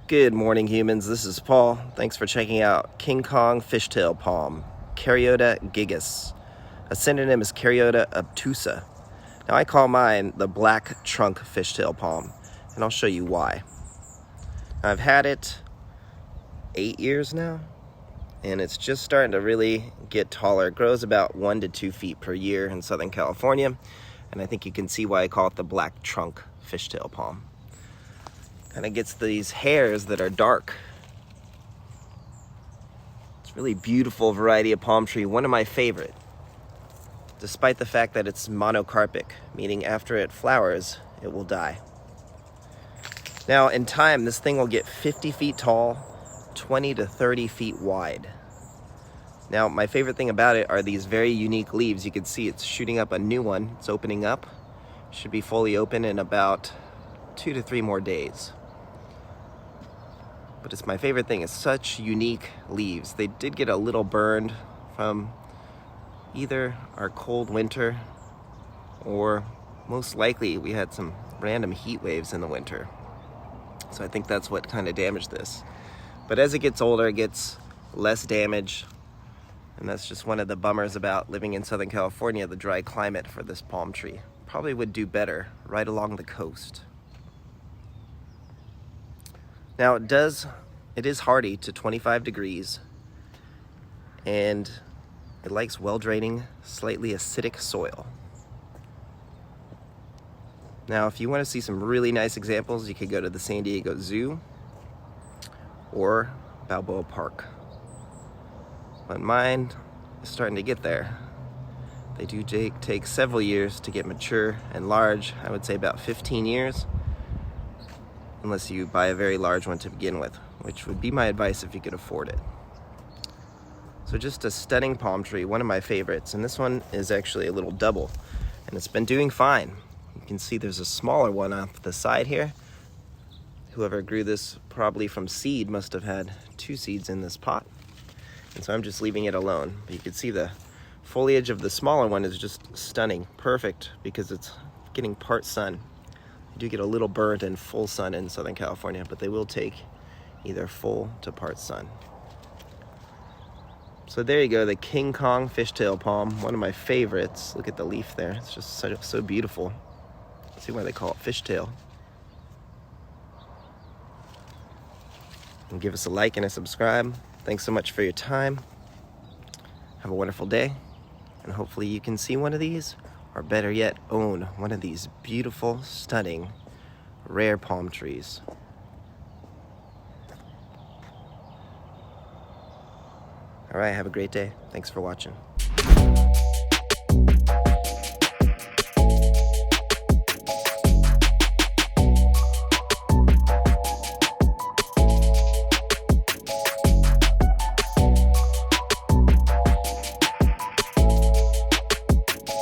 Good morning, humans. This is Paul. Thanks for checking out King Kong Fishtail Palm, Caryota gigas. A synonym is Caryota obtusa. Now I call mine the black trunk fishtail palm, and I'll show you why. I've had it 8 years now, and it's just starting to really get taller. It grows about 1 to 2 feet per year in Southern California, and I think you can see why I call it the black trunk fishtail palm. Kind of gets these hairs that are dark. It's a really beautiful variety of palm tree, one of my favorite, despite the fact that it's monocarpic, meaning after it flowers, it will die. Now, in time, this thing will get 50 feet tall, 20 to 30 feet wide. Now, my favorite thing about it are these very unique leaves. You can see it's shooting up a new one. It's opening up. Should be fully open in about 2 to 3 more days. But it's my favorite thing. It's such unique leaves. They did get a little burned from either our cold winter or most likely we had some random heat waves in the winter. So I think that's what kind of damaged this. But as it gets older, it gets less damage. And that's just one of the bummers about living in Southern California, the dry climate for this palm tree. Probably would do better right along the coast. Now it is hardy to 25 degrees, and it likes well-draining, slightly acidic soil. Now if you want to see some really nice examples, you could go to the San Diego Zoo or Balboa Park. But mine is starting to get there. They do take several years to get mature and large. I would say about 15 years. Unless you buy a very large one to begin with, which would be my advice if you could afford it. So just a stunning palm tree, one of my favorites, and this one is actually a little double, and it's been doing fine. You can see there's a smaller one off the side here. Whoever grew this probably from seed must have had 2 seeds in this pot, and so I'm just leaving it alone. But you can see the foliage of the smaller one is just stunning, perfect, because it's getting part sun. You do get a little burnt and full sun in Southern California, but they will take either full to part sun. So there you go, the King Kong Fishtail Palm, one of my favorites. Look at the leaf there, it's just so beautiful. See why they call it fishtail. And give us a like and a subscribe. Thanks so much for your time. Have a wonderful day, and hopefully you can see one of these, or better yet, own one of these beautiful, stunning, rare palm trees. All right, have a great day. Thanks for watching.